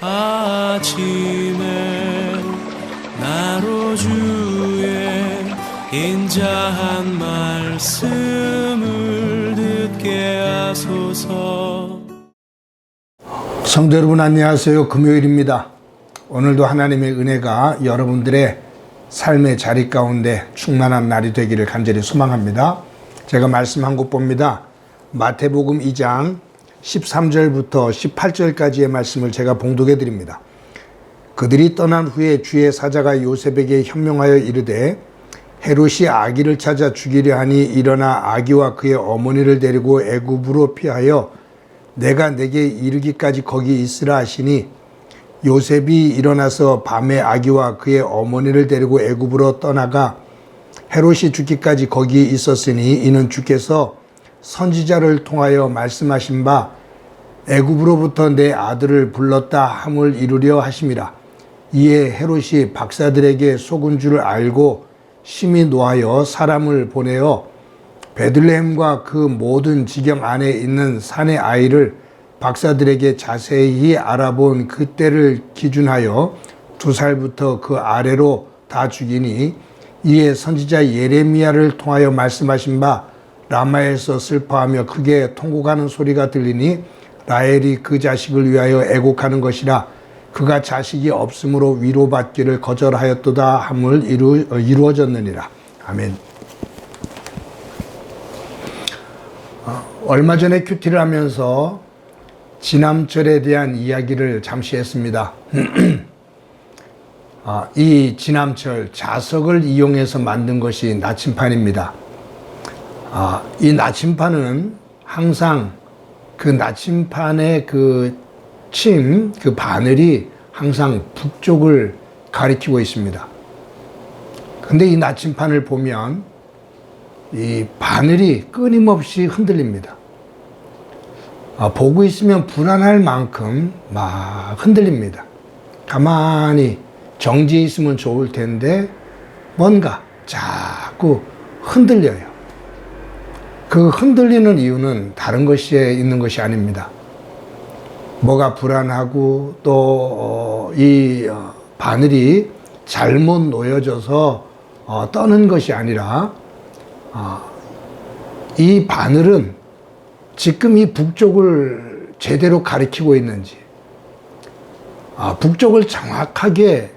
아침에 나로 주의 인자한 말씀을 듣게 하소서. 성도 여러분 안녕하세요. 금요일입니다. 오늘도 하나님의 은혜가 여러분들의 삶의 자리 가운데 충만한 날이 되기를 간절히 소망합니다. 제가 말씀 한 곳 봅니다. 마태복음 2장 13절부터 18절까지의 말씀을 제가 봉독해 드립니다. 그들이 떠난 후에 주의 사자가 요셉에게 현명하여 이르되 헤롯이 아기를 찾아 죽이려 하니 일어나 아기와 그의 어머니를 데리고 애굽으로 피하여 내가 내게 이르기까지 거기 있으라 하시니 요셉이 일어나서 밤에 아기와 그의 어머니를 데리고 애굽으로 떠나가 헤롯이 죽기까지 거기 있었으니 이는 주께서 선지자를 통하여 말씀하신 바 애굽으로부터 내 아들을 불렀다 함을 이루려 하심이라. 이에 헤롯이 박사들에게 속은 줄 알고 심히 노하여 사람을 보내어 베들레헴과 그 모든 지경 안에 있는 산의 아이를 박사들에게 자세히 알아본 그때를 기준하여 2살부터 그 아래로 다 죽이니 이에 선지자 예레미야를 통하여 말씀하신 바 라마에서 슬퍼하며 크게 통곡하는 소리가 들리니 라헬이 그 자식을 위하여 애곡하는 것이라. 그가 자식이 없으므로 위로받기를 거절하였도다 함을 이루어졌느니라. 아멘. 얼마 전에 큐티를 하면서 지남철에 대한 이야기를 잠시 했습니다. 이 지남철, 자석을 이용해서 만든 것이 나침판입니다. 이 나침판은 항상 그 나침판의 그 바늘이 항상 북쪽을 가리키고 있습니다. 근데 이 나침판을 보면 이 바늘이 끊임없이 흔들립니다. 보고 있으면 불안할 만큼 막 흔들립니다. 가만히 정지해 있으면 좋을 텐데 뭔가 자꾸 흔들려요. 그 흔들리는 이유는 다른 것에 있는 것이 아닙니다. 뭐가 불안하고 또 이 바늘이 잘못 놓여져서 떠는 것이 아니라 이 바늘은 지금 이 북쪽을 제대로 가리키고 있는지 북쪽을 정확하게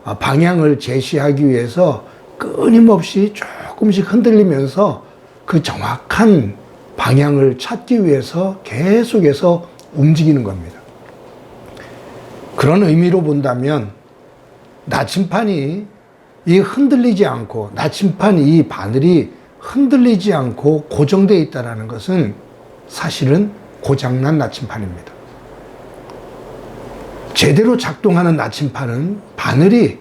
방향을 제시하기 위해서 끊임없이 조금씩 흔들리면서 그 정확한 방향을 찾기 위해서 계속해서 움직이는 겁니다. 그런 의미로 본다면 나침판이 흔들리지 않고 나침판 이 바늘이 흔들리지 않고 고정되어 있다는 것은 사실은 고장난 나침판입니다. 제대로 작동하는 나침판은 바늘이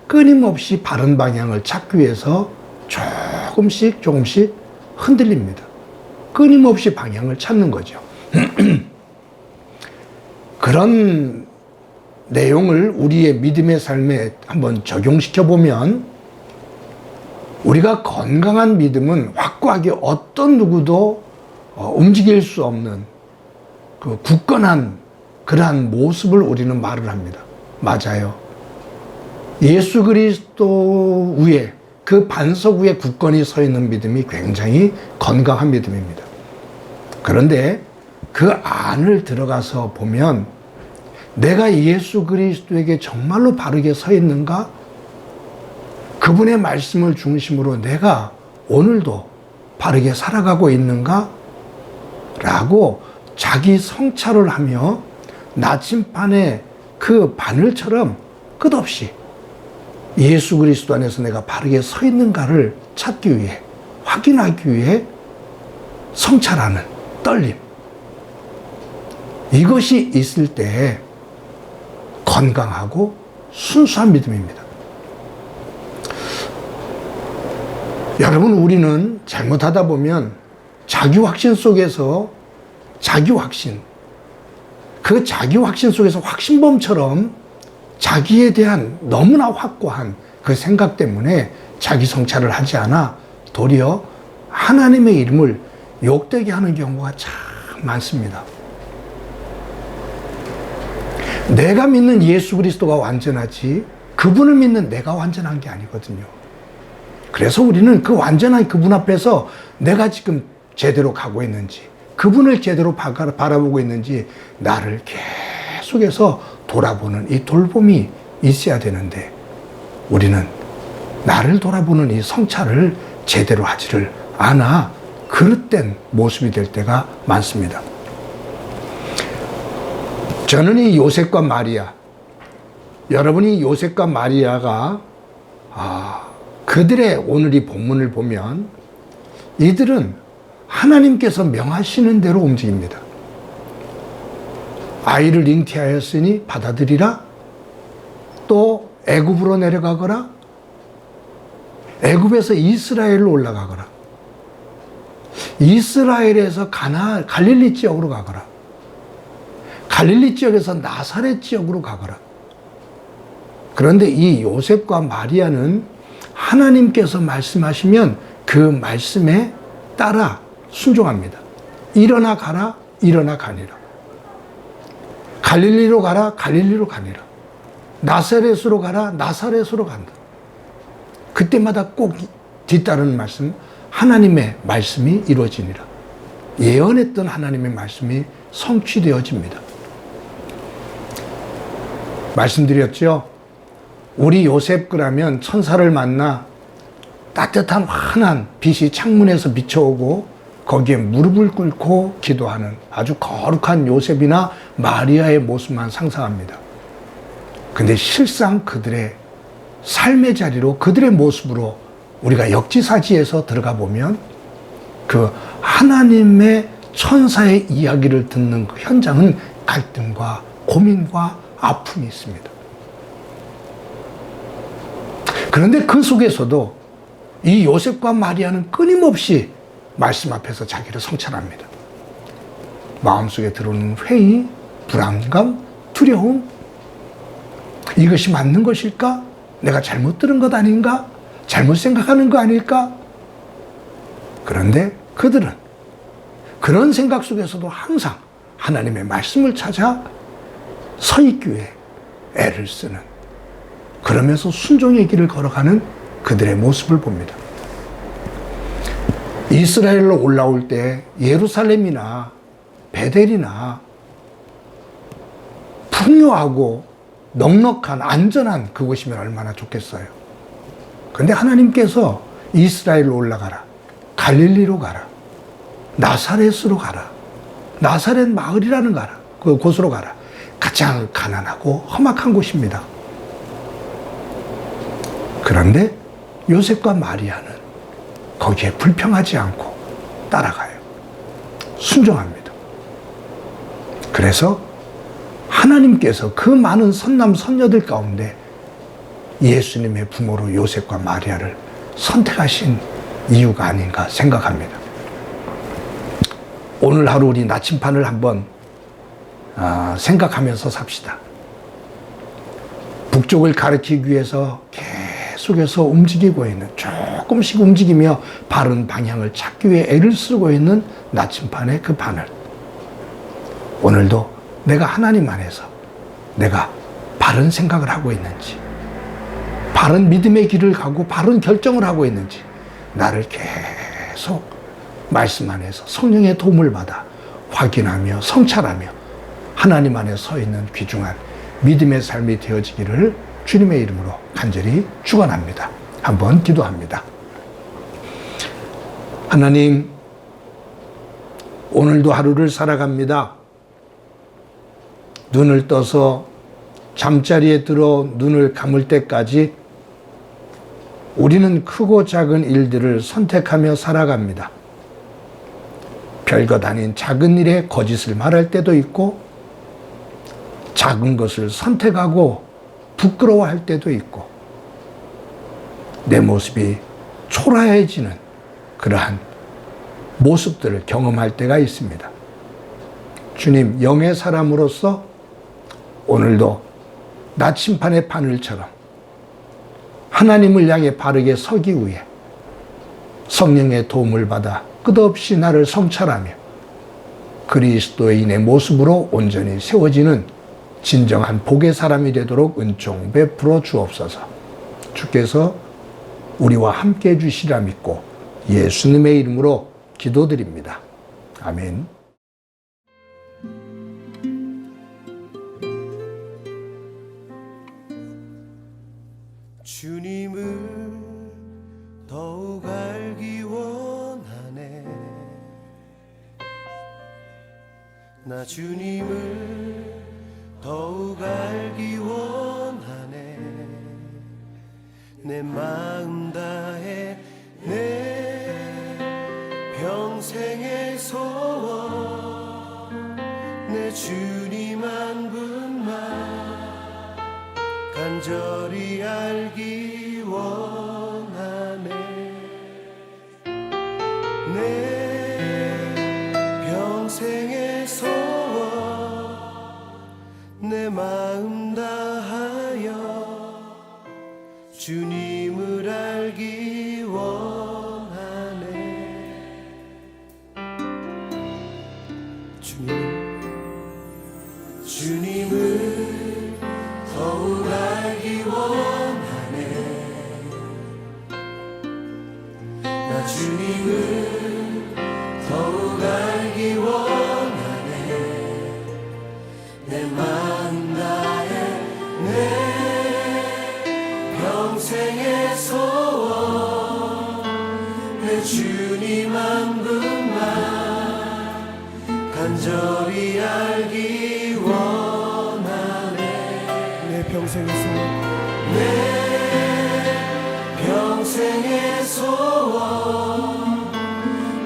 끊임없이 바른 방향을 찾기 위해서 조금씩 흔들립니다. 끊임없이 방향을 찾는 거죠. 그런 내용을 우리의 믿음의 삶에 한번 적용시켜 보면 우리가 건강한 믿음은 확고하게 어떤 누구도 움직일 수 없는 그 굳건한 그러한 모습을 우리는 말을 합니다. 맞아요. 예수 그리스도 위에 그 반석 위에 굳건히 서 있는 믿음이 굉장히 건강한 믿음입니다. 그런데 그 안을 들어가서 보면 내가 예수 그리스도에게 정말로 바르게 서 있는가? 그분의 말씀을 중심으로 내가 오늘도 바르게 살아가고 있는가? 라고 자기 성찰을 하며 나침판의 그 바늘처럼 끝없이 예수 그리스도 안에서 내가 바르게 서 있는가를 찾기 위해, 확인하기 위해 성찰하는 떨림. 이것이 있을 때 건강하고 순수한 믿음입니다. 여러분, 우리는 잘못하다 보면 자기 확신 속에서 그 자기 확신 속에서 확신범처럼 자기에 대한 너무나 확고한 그 생각 때문에 자기 성찰을 하지 않아 도리어 하나님의 이름을 욕되게 하는 경우가 참 많습니다. 내가 믿는 예수 그리스도가 완전하지 그분을 믿는 내가 완전한 게 아니거든요. 그래서 우리는 그 완전한 그분 앞에서 내가 지금 제대로 가고 있는지, 그분을 제대로 바라보고 있는지 나를 계속해서 돌아보는 이 돌봄이 있어야 되는데, 우리는 나를 돌아보는 이 성찰을 제대로 하지를 않아 그릇된 모습이 될 때가 많습니다. 저는 이 요셉과 마리아, 여러분이 요셉과 마리아가 그들의 오늘 이 본문을 보면 이들은 하나님께서 명하시는 대로 움직입니다. 아이를 잉태하였으니 받아들이라, 또 애굽으로 내려가거라, 애굽에서 이스라엘로 올라가거라, 이스라엘에서 갈릴리 지역으로 가거라, 갈릴리 지역에서 나사렛 지역으로 가거라. 그런데 이 요셉과 마리아는 하나님께서 말씀하시면 그 말씀에 따라 순종합니다. 일어나 가라, 일어나 가니라. 갈릴리로 가라, 갈릴리로 가니라. 나사렛으로 가라, 나사렛으로 간다. 그때마다 꼭 뒤따르는 말씀, 하나님의 말씀이 이루어지니라. 예언했던 하나님의 말씀이 성취되어집니다. 말씀드렸죠? 우리 요셉 그라면 천사를 만나 따뜻한 환한 빛이 창문에서 비춰오고 거기에 무릎을 꿇고 기도하는 아주 거룩한 요셉이나 마리아의 모습만 상상합니다. 근데 실상 그들의 삶의 자리로, 그들의 모습으로 우리가 역지사지에서 들어가 보면 그 하나님의 천사의 이야기를 듣는 그 현장은 갈등과 고민과 아픔이 있습니다. 그런데 그 속에서도 이 요셉과 마리아는 끊임없이 말씀 앞에서 자기를 성찰합니다. 마음속에 들어오는 회의, 불안감, 두려움, 이것이 맞는 것일까? 내가 잘못 들은 것 아닌가? 잘못 생각하는 거 아닐까? 그런데 그들은 그런 생각 속에서도 항상 하나님의 말씀을 찾아 서 있기 위해 애를 쓰는, 그러면서 순종의 길을 걸어가는 그들의 모습을 봅니다. 이스라엘로 올라올 때 예루살렘이나 베델이나 풍요하고 넉넉한 안전한 그곳이면 얼마나 좋겠어요. 그런데 하나님께서 이스라엘로 올라가라, 갈릴리로 가라, 나사렛으로 가라, 나사렛 마을이라는 가라, 그곳으로 가라. 가장 가난하고 험악한 곳입니다. 그런데 요셉과 마리아는 거기에 불평하지 않고 따라가요. 순종합니다. 그래서 하나님께서 그 많은 선남 선녀들 가운데 예수님의 부모로 요셉과 마리아를 선택하신 이유가 아닌가 생각합니다. 오늘 하루 우리 나침판을 한번 생각하면서 삽시다. 북쪽을 가리키기 위해서 계속해서 움직이고 있는, 조금씩 움직이며 바른 방향을 찾기 위해 애를 쓰고 있는 나침판의 그 바늘. 오늘도 내가 하나님 안에서 내가 바른 생각을 하고 있는지, 바른 믿음의 길을 가고 바른 결정을 하고 있는지, 나를 계속 말씀 안에서 성령의 도움을 받아 확인하며 성찰하며 하나님 안에 서 있는 귀중한 믿음의 삶이 되어지기를 주님의 이름으로 간절히 축원합니다. 한번 기도합니다. 하나님, 오늘도 하루를 살아갑니다. 눈을 떠서 잠자리에 들어 눈을 감을 때까지 우리는 크고 작은 일들을 선택하며 살아갑니다. 별것 아닌 작은 일에 거짓을 말할 때도 있고, 작은 것을 선택하고 부끄러워할 때도 있고, 내 모습이 초라해지는 그러한 모습들을 경험할 때가 있습니다. 주님, 영의 사람으로서 오늘도 나침판의 바늘처럼 하나님을 향해 바르게 서기 위해 성령의 도움을 받아 끝없이 나를 성찰하며 그리스도인의 모습으로 온전히 세워지는 진정한 복의 사람이 되도록 은총 베풀어 주옵소서. 주께서 우리와 함께 해주시리라 믿고 예수님의 이름으로 기도드립니다. 아멘. 주님을 더욱 알기 원하네. 나 주님을 더욱 알기 원하네. 내 마음 다해 내 평생의 소원 내 주님 한 분만 간절히 알기 원하네. 내 평생의 소원 내 마음 다하여 주님을 알기 원하네. 주님을 더욱 알기 원하네. 나 주님을 더욱 알기 원하네. 내 마음 다해 내 평생의 소원 내 주님 한 분만 간절히 알기 원하네. 내 평생의 소원 내 평생의 소원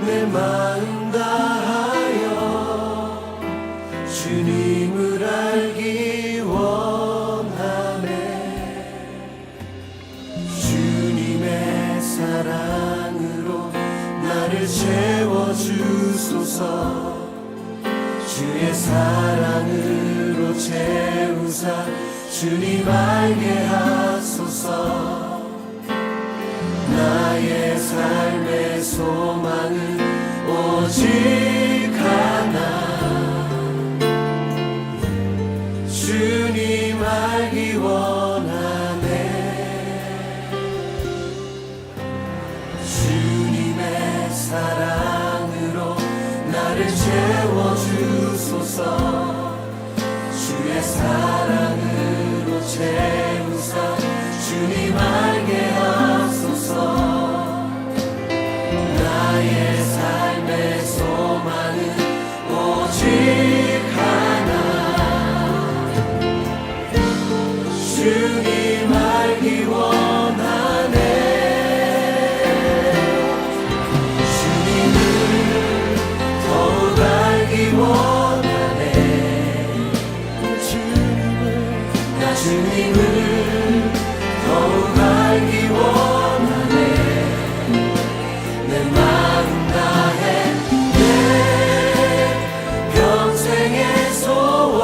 내 마음 다하여 주님을 알기 원하네. 주님의 사랑으로 나를 채워주소서. 주의 사랑으로 채우사 주님 알게 하소서. 나의 삶의 소망은 오직 하나. 주님 알기 원하네. 주님의 사랑으로 나를 채워주소서. 주의 사랑으로 채우사 주님 알게 하소서. 나의 삶의 소망은 오직 하나. 주님 알기 원하네. 주님을 더욱 알기 원하네. 나 주님을 더욱 알기 원하네. 내 마음 다해 내 평생의 소원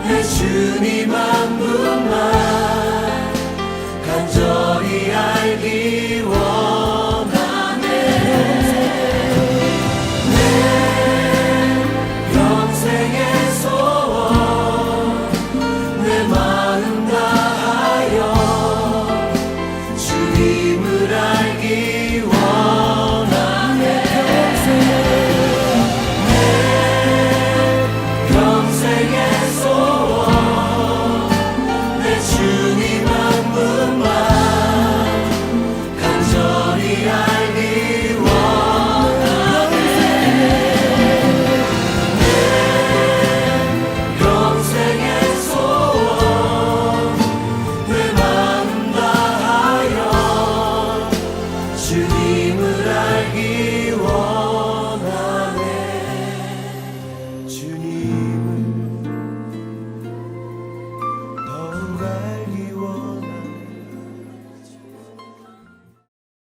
내 주님 한 분만 간절히 알기 원하네. 내 평생의 소원 내 마음 다하여 주님을 알기 원하네. 내 평생의 소원 내 주님 한 분만 간절히 알기 원하네. 내 평생의 소원 내 마음 다하여 주님을 알기 원하네. 주님